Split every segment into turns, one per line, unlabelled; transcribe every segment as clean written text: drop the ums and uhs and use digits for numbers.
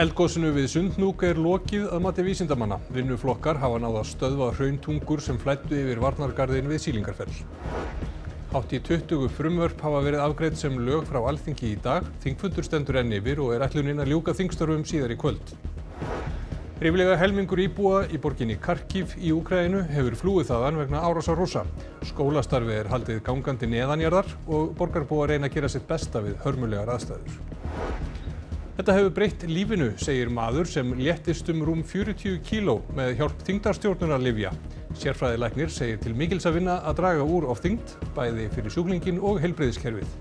Eldgosinu við Sundhnúk lokið að mati vísindamanna. Vinnuflokkar hafa náð að stöðva hrauntungur sem flæddu yfir varnargarðinn við Sýlingarfell. Hátt í 20 frumvörp hafa verið afgreidd sem lög frá Alþingi í dag. Þingfundur stendur enn yfir og ætlunin að ljúka þingstörfum síðar í kvöld. Ríflega helmingur íbúa í borginni Kharkiv í Úkraínu hefur flúið þaðan vegna árásar Rússa. Skólastarfi haldið gangandi neðanjarðar og borgarbúar reyna að gera sitt besta við hörmulegar aðstæður. Þetta hefur breytt lífinu, segir maður sem léttist rúm 40 kíló með hjálp þyngdarstjórnunarlyfja. Sérfræðilæknir segir til mikils að vinna að draga úr ofþyngd, bæði fyrir sjúklinginn og heilbrigðiskerfið.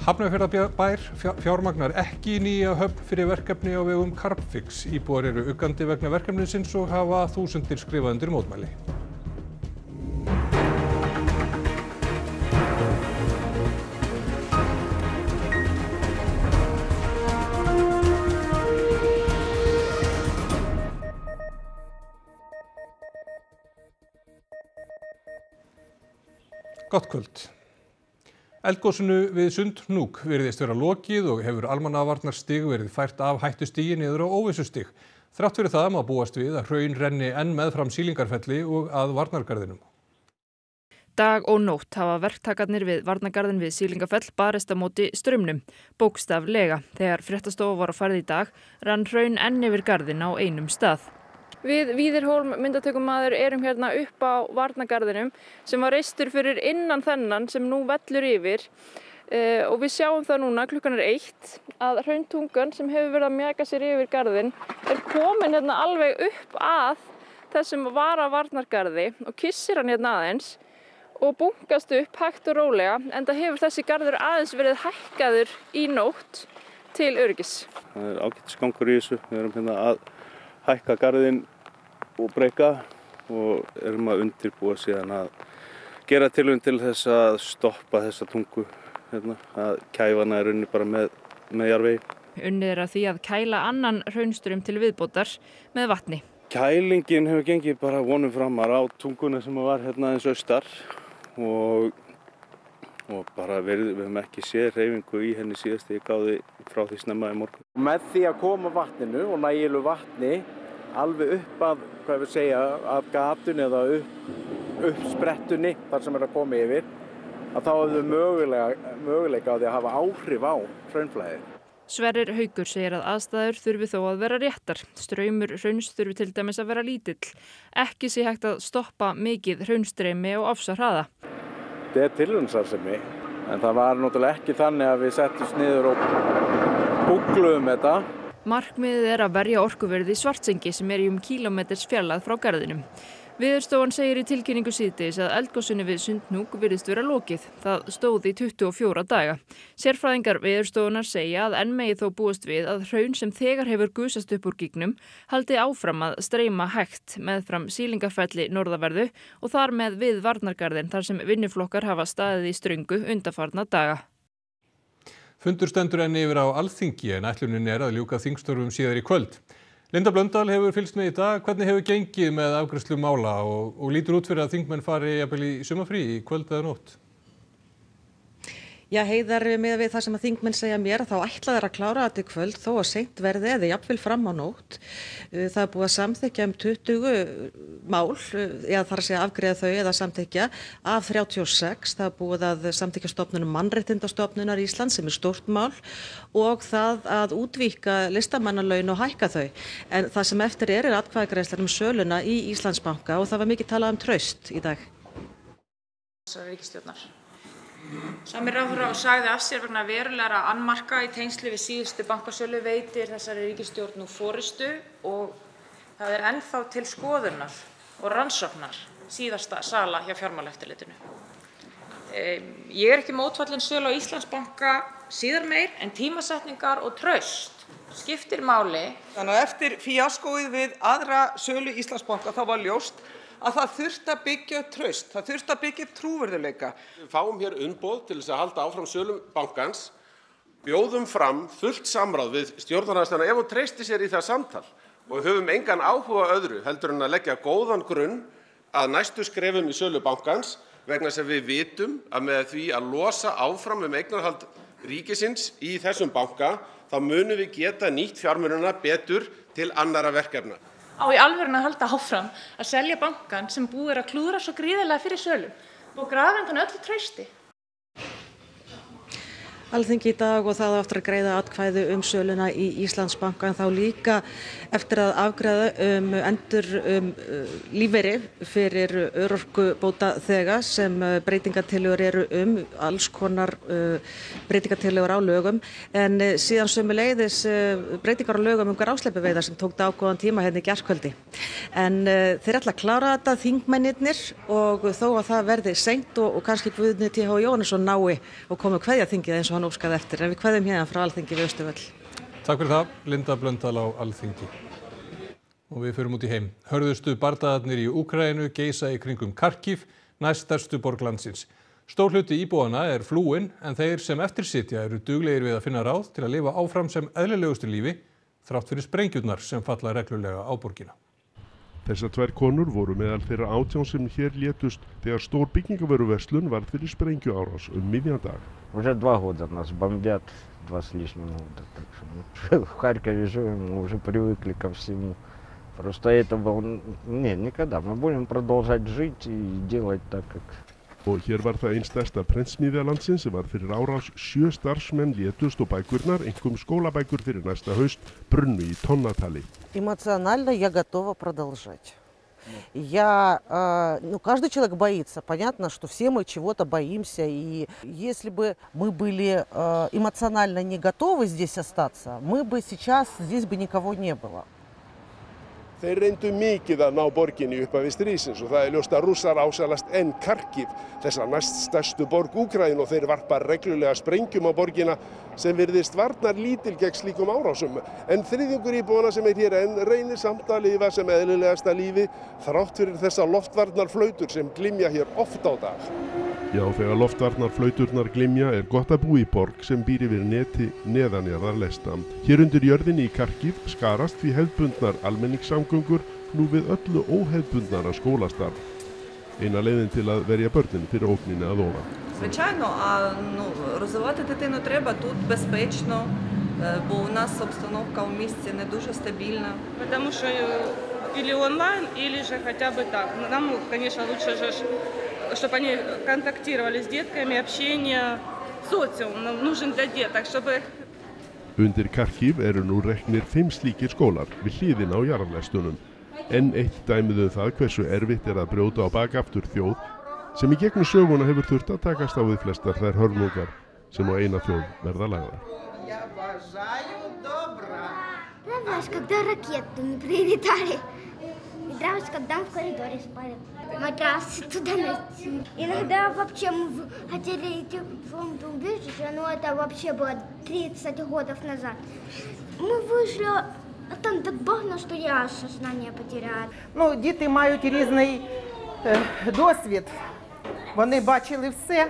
Hafnarfjarðarbær fjármagnar ekki nýja höfn fyrir verkefni á vegum Carbfix. Íbúar eru uggandi vegna verkefnisins og hafa þúsundir skrifað undir mótmæli. Gott kvöld. Eldgosinu við Sundhnúk virðist vera lokið og hefur almannavarnarstig verið fært af hættustigi niður á óvissustig. Þrátt fyrir það má búast við að hraun renni enn meðfram Sýlingarfelli og að varnargarðinum.
Dag og nótt hafa verktakarnir við varnargarðin við Sýlingarfell barist á móti straumnum, bókstaflega. Þegar fréttastofa var á ferð í dag, rann hraun enn yfir garðinn á einum stað. Við Víðirhólm myndatökumaður erum hérna upp á varnargarðinum sem var reistur fyrir innan þennan sem nú vellur yfir og við sjáum það núna klukkan 1 að hrauntungan sem hefur verið að mjaka sér yfir garðinn komin hérna alveg upp að þessum varnargarði og kissir hann hérna aðeins og bunkast upp hægt og rólega enda hefur þessi garður aðeins verið hækkaður í nótt til öryggis.
Það er ágætis gangur í þessu, við erum hérna að hækka garðinn og breyka og erum að undirbúa síðan að gera tilraun til þess að stoppa þessa tungu, að kæfa hana í rauninni bara með jarðvegi.
Unnið er að því að kæla annan hraunstraum til viðbótar með vatni.
Kælingin hefur gengið bara vonum framar á tunguna sem var hérna eins austar og bara við höfum ekki séð hreyfingu í henni síðast þegar ég gáði frá því snemma í morgun.
Með því að koma vatninu og nægilegu vatni alveg upp af gatun eða upp sprettunni þar sem er að koma yfir, að þá hefur möguleika á því að hafa áhrif á hraunflæðið.
Sverrir Haukur segir að aðstæður þurfi þó að vera réttar. Straumur hrauns þurfi til dæmis að vera lítill. Ekki sé hægt að stoppa mikið hraunstreymi og ofsahraða.
Þetta er tilraunastarfsemi, en það var náttúrulega ekki þannig að við settumst niður og googluðum þetta.
Markmiðið er að verja orkuverið í Svartsengi sem er í kílómeters fjarlægð frá garðinum. Veðurstofan segir í tilkynningu síðdegis að eldgosinu við Sundhnúk virðist vera lokið. Það stóð í 24 daga. Sérfræðingar veðurstofunar segja að enn megi þó búast við að hraun sem þegar hefur gusast upp úr gígnum haldi áfram að streyma hægt meðfram Sýlingarfelli norðaverðu og þar með við varnargarðinn þar sem vinnuflokkar hafa staðið í ströngu undanfarna daga.
Fundur stendur enn yfir á Alþingi en ætlunin er að ljúka þingstörfum síðar í kvöld. Linda Blöndal hefur fylgst með í dag. Hvernig hefur gengið með afgreiðslu mála og lítur út fyrir að þingmenn fari jafnvel í sumarfrí í kvöld eða nótt?
Já, Heiðar, með við það sem að þingmenn segja mér þá ætla þeir að klára þetta í kvöld þó að seint verði eða jafnvel fram á nótt. Það er búið að samþykkja 20 mál, eða þar að segja afgreiða þau eða samþykkja af 36. Það er búið að samþykkja stofnunum Mannréttindastofnunar Íslands sem er stórt mál og það að útvíkka listamannalaun og hækka þau. En það sem eftir er atkvæðagreiðslan söluna í Íslandsbanka og það var mikið talað traust í dag.
Sami ráðherra sagði af sér vegna verulegra annmarka í tengsli við síðustu bankasölu veitir þessari ríkisstjórn nú forystu og það er ennþá til skoðunar og rannsóknar síðasta sala hjá Fjármálaeftirlitinu. Ég er ekki mótfallin sölu á Íslandsbanka síðar meir en tímasetningar og traust skiptir máli.
Þannig að eftir fíaskóið við aðra sölu Íslandsbanka þá var ljóst að það þurfti að byggja upp traust, það þurfti að byggja upp trúverðugleika.
Við fáum hér umboð til þess að halda áfram sölum bankans, bjóðum fram fullt samráð við stjórnarandstöðuna ef hún treysti sér í það samtal og höfum engan áhuga öðru heldur en að leggja góðan grunn að næstu skrefum í sölu bankans vegna þess að við vitum að með því að losa áfram eignarhald ríkisins í þessum banka, þá munum við geta nýtt fjármunina betur til annarra verkefna.
Á í alvörunni að halda áfram að selja bankann sem búið að klúðra svo gríðarlega fyrir sölu og grafa undan öllu trausti.
Alþingi í dag og það aftur að greiða atkvæði söluna í Íslandsbanka en þá líka eftir að afgreiða endur lífeyri fyrir örorkubótaþega sem breytingatillögur eru alls konar breytingatillögur á lögum en síðan sömuleiðis breytingar á lögum grásleppuveiðar sem tók dágóðan tíma hérna í gærkvöldi. En þeir ætla að klára þetta þingmennirnir og þó að það verði seint og kannski Guðni T.H. Jóhannesson nái og komi kveðja þingið eins og hann óskaði eftir, en við kveðjum hérna frá Alþingi við Austurvöll.
Takk fyrir það, Linda Blöndal á Alþingi. Og við förum út í heim. Hörðustu bardagarnir í Úkraínu geisa í kringum Kharkiv, næststærstu borg landsins. Stór hluti íbúanna flúinn, en þeir sem eftir sitja eru duglegir við að finna ráð til að lifa áfram sem eðlilegustu lífi, þrátt fyrir sprengjurnar sem falla reglulega á borgina.
Þessar tvær konur voru meðal þeirra 18 sem hér létust þegar stór byggingavöruverslun varð fyrir sprengjuárás miðjan dag.
Уже 2 года нас бомбят, 2 с лишним года. Так что в Харькове живем, мы уже привыкли ко всему. Просто это было... Нет, никогда. Мы будем продолжать жить и делать так, как...
Og hér var það stærsta prentsmiðja landsins sem var fyrir árás 7 starfsmenn létust og bækurnar, einkum skólabækur fyrir næsta haust, brunnu í tonnatali.
Эмоционально я готова продолжать. Каждый человек боится. Понятно, что все мы чего-то боимся. И если бы мы были эмоционально не готовы здесь остаться, мы бы сейчас, здесь бы никого не было.
Þeir reyndu mikið að ná borginni upp af stríðsins og það ljóst að Rússar ásælast enn Kharkiv, þessa næststærstu borg Úkraínu og þeir varpa reglulega sprengjum á borgina sem virðist varnar lítil gegn slíkum árásum. En þriðjungur íbúanna sem hér enn reynir samt að lifa sem eðlilegasta lífi þrátt fyrir þessa loftvarnarflautur sem glymja hér oft á dag. Já, þegar loftvarnarflauturnar glymja gott að búa í borg sem býr yfir neti neðanjarðar lesta. Hér undir jörðinni í Kharkiv skarast því hefðbundnar almenningssamgöngur nú við öllu óhefðbundnara skólastarf. Eina leiðin til að verja börnin fyrir ógninni að ofan.
Звичайно, розвивати дитину треба тут безпечно, бо у нас обстановка у місті не дуже стабільна.
Потому что или онлайн, или же хотя бы так. Нам, конечно, лучше же, чтобы они контактировали с детками, общение, социум нам нужен для деток, чтобы...
Undir Kharkiv nú reknir 5 slíkir skólar við hliðina á jarðlestunum. Enn eitt dæmið það hversu erfitt að brjóta á bak aftur þjóð sem í gegnum söguna hefur þurft að takast á við flestar þær hörmungar sem á eina þjóð verða lagðar.
Нравилось, когда ракеты не прилетали. И нравилось, когда в коридоре спали. Матрасы туда найти. Иногда вообще мы хотели идти в фонд-убежище, но это вообще было 30 годов назад. Мы вышли, а там так багно, что я сознание потеряла.
Діти мають різний досвід. Вони бачили все,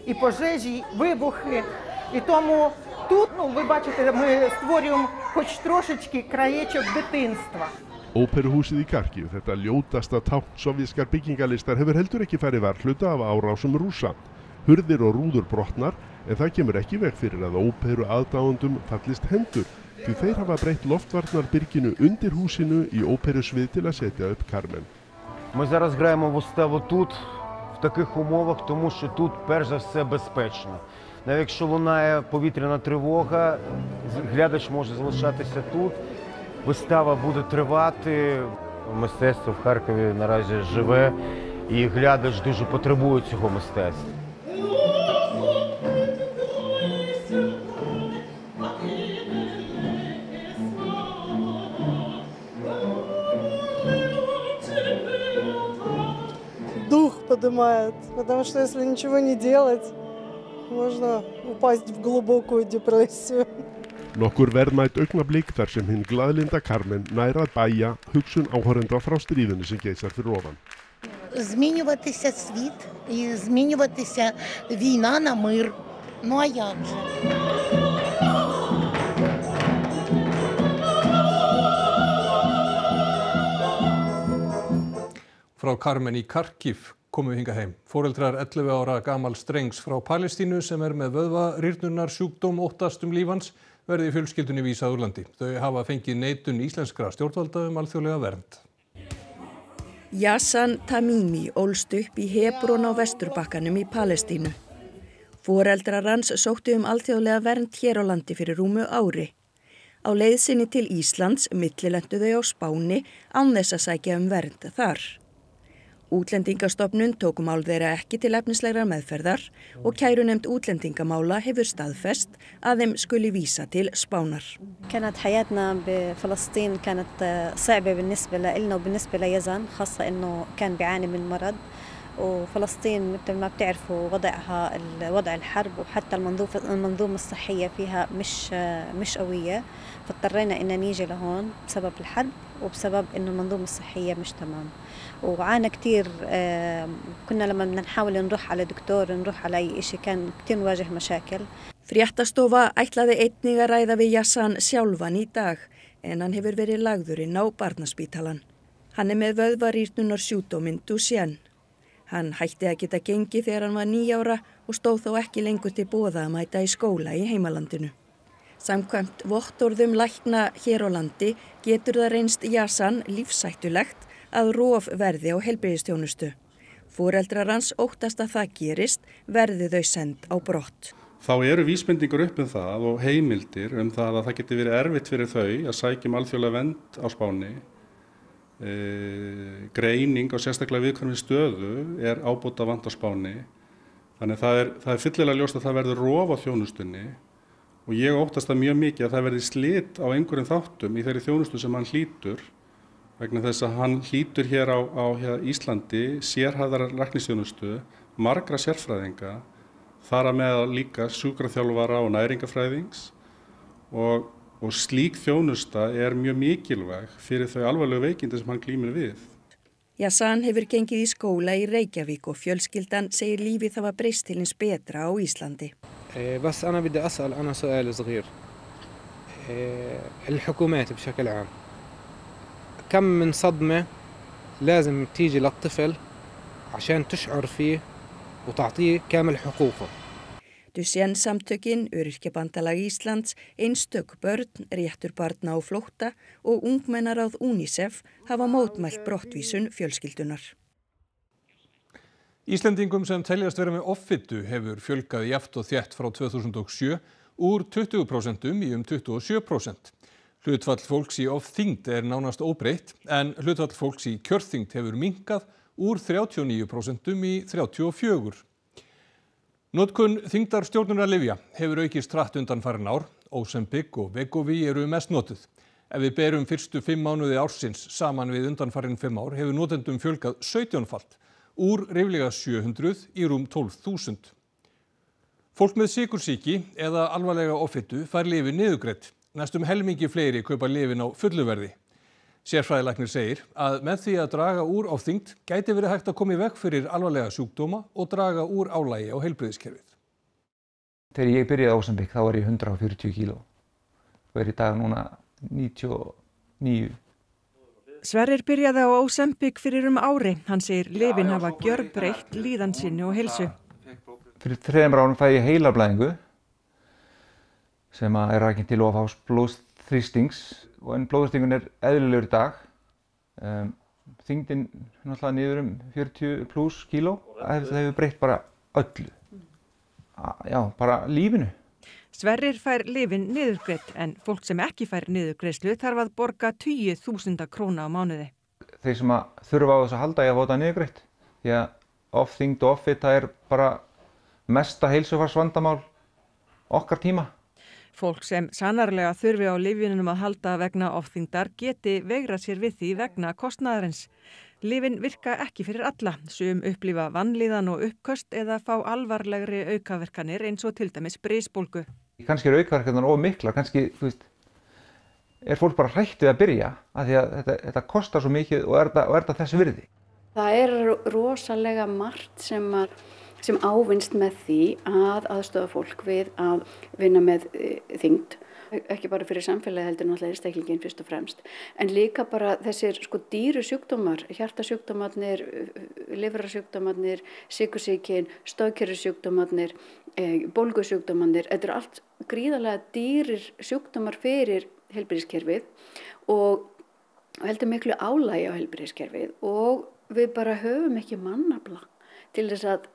і пожежі, і вибухи. І тому тут, ви бачите, ми створюємо хоч трошечки краєчок дитинства.
Óperuhúsið í Kharkiv, þetta ljótasta tákn sovjískar byggingalistar hefur heldur ekki farið varhluta af árásum Rússa. Hurðir og rúður brotnar, en það kemur ekki veg fyrir að óperu aðdáendum fallist hendur, því þeir hafa breytt loftvarnarbyrginu undir húsinu í óperusvið til að setja upp Carmen.
Ми зараз граємо виставу тут, в таких умовах, тому що тут перш за все безпечно. Навіть якщо лунає повітряна тривога, глядач може залишатися тут. Вистава буде тривати, мистецтво в Харкові наразі живе і глядач дуже потребує цього мистецтва.
Дух поднимает, потому что если ничего не делать, можно упасть в глубокую депрессию.
Nokkur verðmæt augnablik þar sem hinn glaðlinda Carmen nær að bæja hugsun áhorfenda frá stríðinu sem geisar fyrir ofan.
Змінюватися світ і змінюватися війна на мир. Ну а як же?
Frá Carmen í Kharkiv komu hingað heim. Foreldrar 11 ára gamals drengs frá Palestínu sem með vöðvarýrnunar sjúkdóm óttast líf hans verði fjölskyldunni vísað úr landi. Þau hafa fengið neitun íslenskra stjórnvalda alþjóðlega vernd.
Yassan Tamimi ólst upp í Hebrón á Vesturbakkanum í Palestínu. Foreldrar hans sóttu alþjóðlega vernd hér á landi fyrir rúmu ári. Á leið sinni til Íslands millilentu þau á Spáni án þess að sækja vernd þar. Útlendingastofnun tók mál þeirra ekki til efnislegrar meðferðar og kærunefnd útlendingamála hefur staðfest að þeim skuli vísa til Spánar.
كانت حياتنا بفلسطين كانت صعبة بالنسبة لنا وبالنسبة ليزن خاصة إنه كان بيعاني من مرض وفلسطين مثل ما بتعرفوا وضعها وضع الحرب وحتى المنظومة الصحية فيها مش قوية فاضطرينا إن نيجي لهون بسبب الحرب وبسبب إنه المنظومة الصحية مش تمام وعانى كتير كنا لما بدنا نحاول نروح على دكتور نروح على أي شيء كان كتير نواجه مشاكل.
Fréttastofa ætlaði einnig að ræða við Yassan sjálfan í dag en hann hefur verið lagður inn á barnaspítalan. Hann með vöðvarýrnunar sjúkdóminn Duchenne. Hann hætti að geta gengið þegar hann var 9 ára og stóð þó ekki lengur til boða að mæta í skóla í heimalandinu. Samkvæmt vottorðum lækna hér á landi getur það reynst Yassan lífshættulegt að rof verði á heilbrigðisþjónustu. Foreldrar hans óttast að það gerist verði þau send á brott.
Þá eru vísbendingar upp það og heimildir það að það geti verið erfitt fyrir þau að sækja alþjóðlega vernd á Spáni. Greining á sérstaklega viðkvæmri stöðu ábótavant á Spáni. Þannig það er fyllilega ljóst að það verður rof á þjónustunni og ég óttast það mjög mikið að það verði slit á einhverjum þáttum í þeirri þjónustu sem hann hlýtur vegna þess að hann hlýtur hér á Íslandi sérhæfðar læknisþjónustu, margra sérfræðinga, þar að með líka sjúkraþjálfara og næringafræðings og slík þjónusta mjög mikilvæg fyrir þau alvarlegu veikindi sem hann glímir við.
Yassan hefur gengið í skóla í Reykjavík og fjölskyldan segir lífið hafa breyst til hins betra á Íslandi.
بس أنا بدي أسأل أنا سؤال صغير. الحكومات بشكل عام كم من صدمة لازم تيجي للطفل عشان تشعر فيه وتعطيه كامل حقوقه.
Duchenne samtökin, Öryrkjabandalag Íslands, einstök börn, réttur barna á flótta og ungmennaráð UNICEF hafa mótmælt brottvísun fjölskyldunar.
Íslendingum sem teljast vera með offitu hefur fjölgað jafnt og þétt frá 2007 úr 20% í 27%. Hlutfall fólks í ofþyngd nánast óbreytt en hlutfall fólks í kjörþyngd hefur minnkað úr 39% í 34%. Notkun þyngdarstjórnunarlyfja hefur aukist hratt undanfarin ár. Ozempic og Wegovy eru mest notuð. Ef við berum fyrstu 5 mánuði ársins saman við undanfarin 5 ár hefur notendum fjölgað 17-falt úr ríflega 700 í rúm 12.000. Fólk með sykursýki eða alvarlega offitu fær lyfin niðurgreidd. Næstum helmingi fleiri kaupa lyfin á fullu verði. Sérfræðilæknir segir að með því að draga úr ofþyngd gæti verið hægt að koma í veg fyrir alvarlega sjúkdóma og draga úr álagi á heilbrigðiskerfið.
Þegar ég byrjaði á Ozempic þá var ég 140 kíló og í dag núna 99.
Sverrir byrjaði á Ozempic fyrir ári. Hann segir lyfin hafa gjörbreytt líðan sinni og heilsu.
Fyrir 3 árum fæ ég heilablæðingu sem rakin til of hás blóðþrýstings en blóðþrýstingurinn eðlilegur í dag. Þyngdin náttúrulega niður 40+ kíló. Það hefur breytt bara öllu. Já, bara lífinu.
Sverrir fær lyfin niðurgreidd en fólk sem ekki fær niðurgreiðslu þarf að borga 10.000 króna á mánuði.
Þeir sem þurfa á þess að halda að fá þetta niðurgreitt. Því að ofþyngd og offita bara mesta heilsufarsvandamál okkar tíma.
Fólk sem sannarlega þurfi á lyfjunum að halda vegna ofþyngdar geti veigrað sér við því vegna kostnaðarins. Lyfin virka ekki fyrir alla. Sum upplifa vanlíðan og uppköst eða fá alvarlegri aukaverkanir eins og til dæmis brisbólgu.
Kannski aukaverkanir of miklar, kannski fólk bara hrætt við að byrja af því að þetta kostar svo mikið og er þetta þess virði.
Það rosalega margt sem
sem ávinnst með því að aðstoða fólk við að vinna með þyngd, ekki bara fyrir samfélagi heldur náttúrulega einstaklingin fyrst og fremst, en líka bara þessir dýru sjúkdómar, hjartasjúkdómarnir, lifrarsjúkdómarnir, sykursýkin, stoðkerfissjúkdómarnir, bólgusjúkdómarnir, þetta eru allt gríðarlega dýrir sjúkdómar fyrir heilbrigðiskerfið og heldur miklu álagi á heilbrigðiskerfið og við bara höfum ekki mannafla til þess að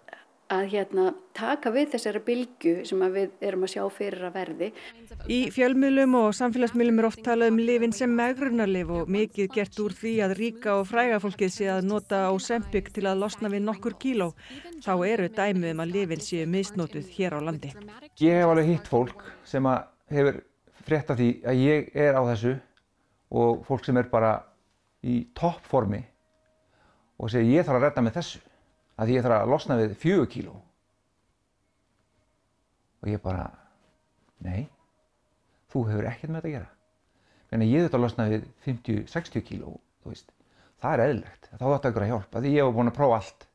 taka við þessari bylgju sem við erum að sjá fyrir að verði.
Í fjölmiðlum og samfélagsmiðlum oft talað lyfin sem megrunarlyf og mikið gert úr því að ríka og fræga fólkið sé að nota Ozempic til að losna við nokkur kíló. Þá eru dæmi að lyfin séu misnotuð hér á landi.
Ég hef alveg hitt fólk sem hefur frétt af því að ég á þessu og fólk sem bara í toppformi og segir ég þarf að redda með þessu. Að ég þarf að losna við 4 kíló. Og ég bara, nei, þú hefur ekkert með þetta að gera. Þannig ég þurfti að losna við 50-60 kíló, þú veist. Það er eðlilegt. Þá þarf ykkur að hjálpa, því ég hef búin að prófa allt.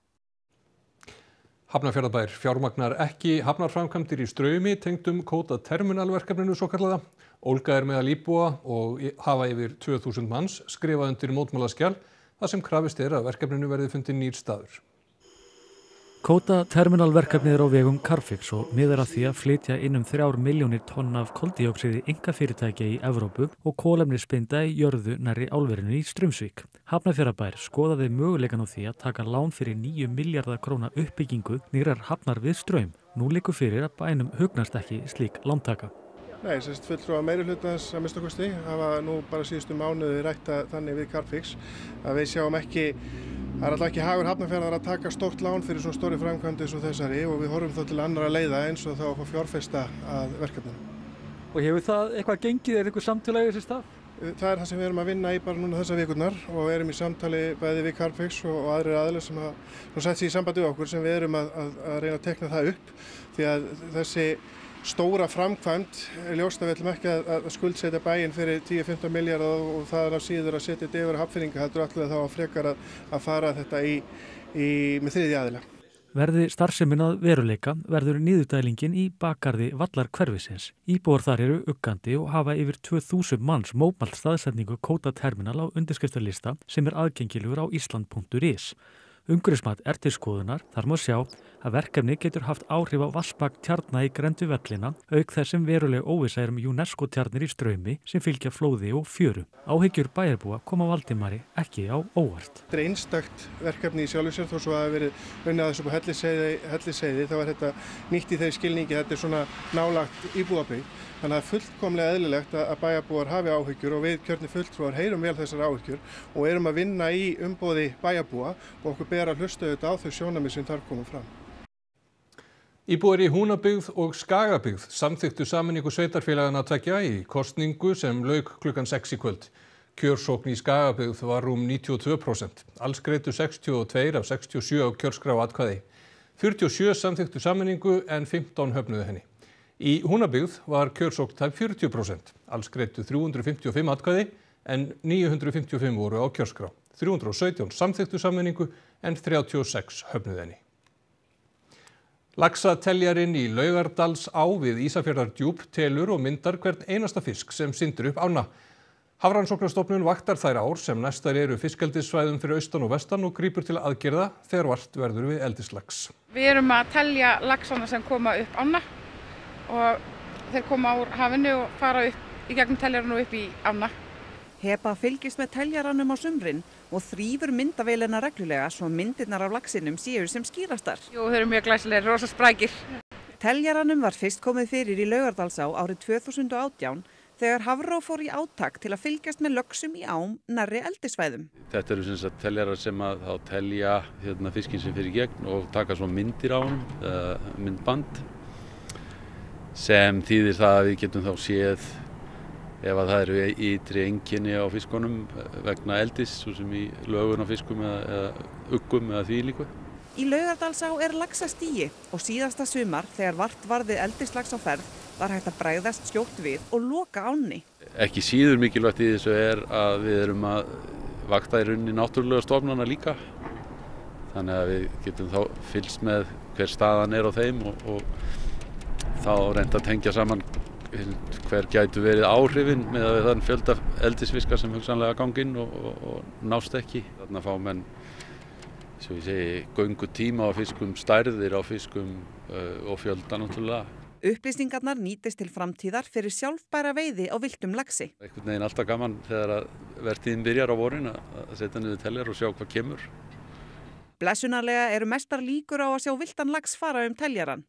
Hafnarfjarðarbær fjármagnar ekki hafnarframkvæmdir í Straumi tengdum Kóta terminalverkefninu svokallaða. Ólga meðal íbúa og hafa yfir 2000 manns skrifað undir mótmælaskjal þar sem krafist að verkefninu verði fundinn nýr staður.
Kóta terminalverkefnið á vegum Carfix og miðar að því að flytja inn 3 milljónir tonn af koldíoxíði einkafyrirtækja í Evrópu og kolefnisbinda í jörðu nærri álverinu í Straumsvík. Hafnarfjarðarbær skoðaði möguleikann á því að taka lán fyrir 9 milljarða króna uppbyggingu nýrrar hafnar við Straum. Nú liggur fyrir að bænum hugnast ekki slík lántaka.
Nei, fulltrúar meirihlutans að minnsta kosti hafa nú bara síðustu mánuði rætt þannig við Carfix að við sjáum ekki. Það alltaf ekki hagur Hafnarfjarðar að taka stórt lán fyrir svona stóri framkvæmdi eins og þessari og við horfum þá til annarra leiða eins og þá að fá fjárfesta að verkefninu.
Og hefur það eitthvað gengið, einhver samtali í þessi stað?
Það er það sem við erum að vinna í bara núna þessar vikurnar og erum í samtali bæði við Carfix og aðrir aðilar sem hafa sett sig í sambandi við okkur sem við erum að reyna að tekna það upp því að þessi stóra framkvæmd ljóst að við ætlum ekki að skuldsetja bæinn fyrir 10-15 milljarða og það er á síður að setja þetta yfir Hafnfirðinga heldur allir þá að frekar að fara þetta með þriðja aðila.
Verði starfsemin að veruleika verður niðurdælingin í bakgarði vallarhverfisins. Íbúar þar eru uggandi og hafa yfir 2000 manns mótmælt staðsetningu Kóta terminal á undirskriftarlista sem er aðgengilegur á island.is. Umhverfismat er til skoðunar, þar má sjá að verkefni getur haft áhrif á vatnsbak tjarna í Grenduvellina, auk þess sem veruleg óvissa UNESCO tjarnir í Straumi sem fylgja flóði og fjöru. Áhyggjur bæjarbúa koma Valdimari ekki á óvart.
Þetta er einstakt verkefni í sjálfu sér þó svo að verið unnið að þessu på Hellisheiði, þá er þetta nýtt í þeirri skilningi, þetta er svona nálagt íbúabyggð. Þannig að það er fullkomlega eðlilegt að bæjarbúar hafi áhyggjur og við kjörnir fulltrúar heyrum vel þessar áhyggjur og erum að vinna í umboði bæjarbúa og okkur ber að hlusta auðvitað á þau sjónarmið sem þar koma fram.
Íbúar í Húnabyggð og Skagabyggð samþykktu sameiningu sveitarfélaganna tveggja í kosningu sem lauk klukkan 6 í kvöld. Kjörsókn í Skagabyggð var rúm 92%. Alls greiddu 62 af 67 á kjörskrá atkvæði. 47 samþykktu sameiningu en 15 höfnuðu henni. Í Húnabyggð var kjörsókn tæp 40%. Alls greiddu 355 atkvæði en 955 voru á kjörskrá. 317 samþykktu sameiningu en 36 höfnuðu henni. Laxateljarinn í Laugardalsá við Ísafjarðardjúp telur og myndar hvern einasta fisk sem syndir upp ána. Hafrannsóknastofnun vaktar þær ár sem næstar eru fiskeldissvæðum fyrir austan og vestan og grípur til aðgerða þegar vart verður við eldislax.
Við erum að telja laxana sem koma upp ána og þeir koma úr hafinu og fara upp í gegnum teljarann og upp í ána.
Heba fylgist með teljaranum á sumrin og þrífur myndavélina reglulega svo myndirnar af laxinum séu sem skýrastar.
Jú, þeir eru mjög glæsilegir, rosa sprækir.
Teljaranum var fyrst komið fyrir í Laugardalsá árið 2018 þegar Hafró fór í átak til að fylgjast með löxum í ám nærri eldissvæðum.
Þetta eru sem sagt teljarar sem að telja fiskinn sem fyrir gegn og taka svo myndir á honum, myndband, sem þýðir það að við getum þá séð ef að það eru ytri einkenni á fiskunum vegna eldis, svo sem í lögun á fiskum eða uggum eða þvílíku.
Í Laugardalsá er laxastigi og síðasta sumar þegar vart varði eldislax á ferð var hægt að bregðast skjótt við og loka ánni.
Ekki síður mikilvægt í þessu er að við erum að vakta í rauninni náttúrulega stofnana líka. Þannig að við getum þá fylgst með hver staðan er á þeim og þá reynt að tengja saman hver gætu verið áhrifin með þann fjölda eldisfiska sem hugsanlega gangi inn og nást ekki. Þarna fá menn, svo ég segi, göngutíma á fiskum, stærðir á fiskum og fjölda náttúrulega.
Upplýsingarnar nýtist til framtíðar fyrir sjálfbæra veiði á villtum laxi.
Einhvern veginn alltaf gaman þegar vertíðin byrjar á vorin að setja niður teljar og sjá hvað kemur.
Blessunarlega eru mestar líkur á að sjá villtan lax fara teljaran.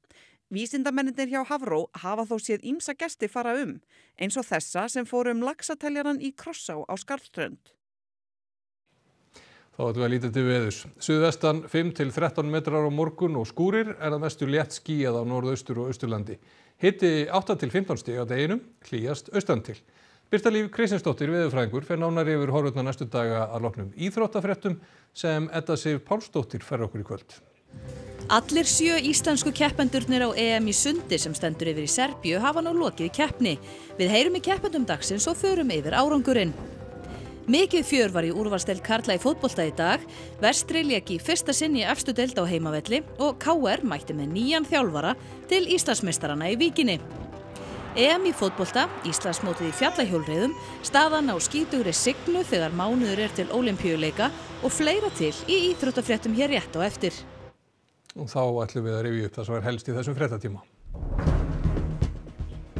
Vísindamennirnir hjá Hafró hafa þó séð ýmsa gesti fara eins og þessa sem fóru laxateljaran í Krossá á Skarðströnd.
Þá ætlum við að líta til veðurs. Suðvestan 5 til 13 metrar á morgun og skúrir að mestu létt skýjað á norðaustur og austurlandi. Hiti 8 til 15 stig á deginum, hlýjast austan til. Birta Líf Kristinsdóttir veðurfræðingur fer nánar yfir horfurnar næstu daga að loknum íþróttafréttum sem Edda Sif Pálsdóttir fer okkur í kvöld.
Allir 7 íslensku keppendurnir á EM í sundi sem stendur yfir í Serbíu hafa nú lokið keppni. Við heyrum í keppendum dagsins og förum yfir árangurinn. Mikið fjör var í úrvalsdeild karla í fótbolta í dag, Vestri lék í fyrsta sinn í efstu deild á heimavelli og KR mætti með nýjan þjálfara til Íslandsmeistarana í Víkinni. EM í fótbolta, Íslandsmótið í fjallahjólreiðum, staðan á skítugri signu þegar mánuður til Ólympíuleika og fleira til í íþróttafréttum hér rétt á eftir.
Og þá ætlum við að rifja upp það sem var helst í þessum fréttatíma.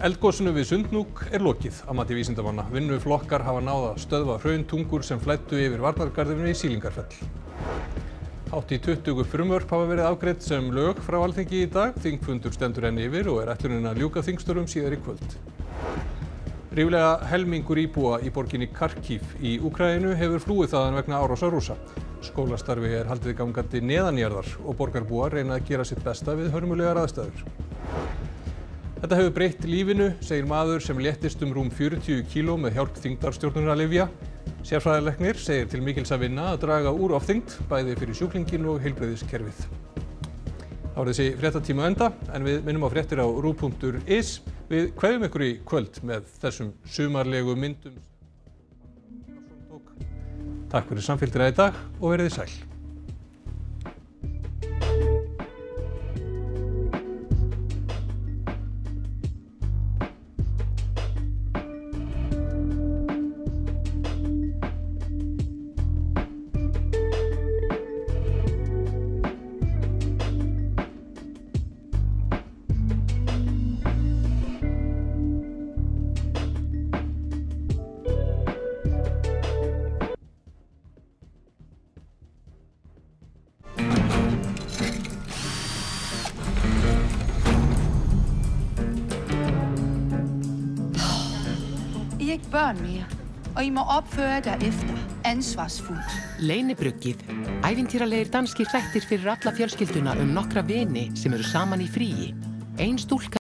Eldgosinu við Sundhnúk lokið að mati vísindamanna. Vinnuflokkar hafa náð að stöðva hrauntungur sem flæddu yfir varnargarðinu í Sýlingarfell. Hátt í 20 frumvörp hafa verið afgreidd sem lög frá Alþingi í dag. Þingfundur stendur enn yfir og ætlunin að ljúka þingstörfum síðar í kvöld. Ríflega helmingur íbúa í borginni Kharkiv í Úkraínu hefur flúið þaðan vegna árásar Rússa. Skólastarfi haldið gangandi neðanjarðar og borgarbúar reyna að gera sitt besta við hörmulegar aðstæður. Þetta hefur breytt lífinu, segir maður sem léttist rúm 40 kíló með hjálp þyngdarstjórnunarlyfja. Sérfræðilæknir segir til mikils að vinna að draga úr ofþyngd, bæði fyrir sjúklinginn og heilbrigðiskerfið. Þá er þessi fréttatíma enda, en við minnum á fréttir á ru.is. Við kveðjum ykkur í kvöld með þessum sumarlegu myndum. Takk fyrir samfylgdina í dag og verið sæl.
Børn mere, og I må opføre jer efter ansvarsfullt.
Leynibruggið, ævintýralegir danskir þættir fyrir alla fjölskylduna nokkra vini sem eru saman í fríi. Ein stúlka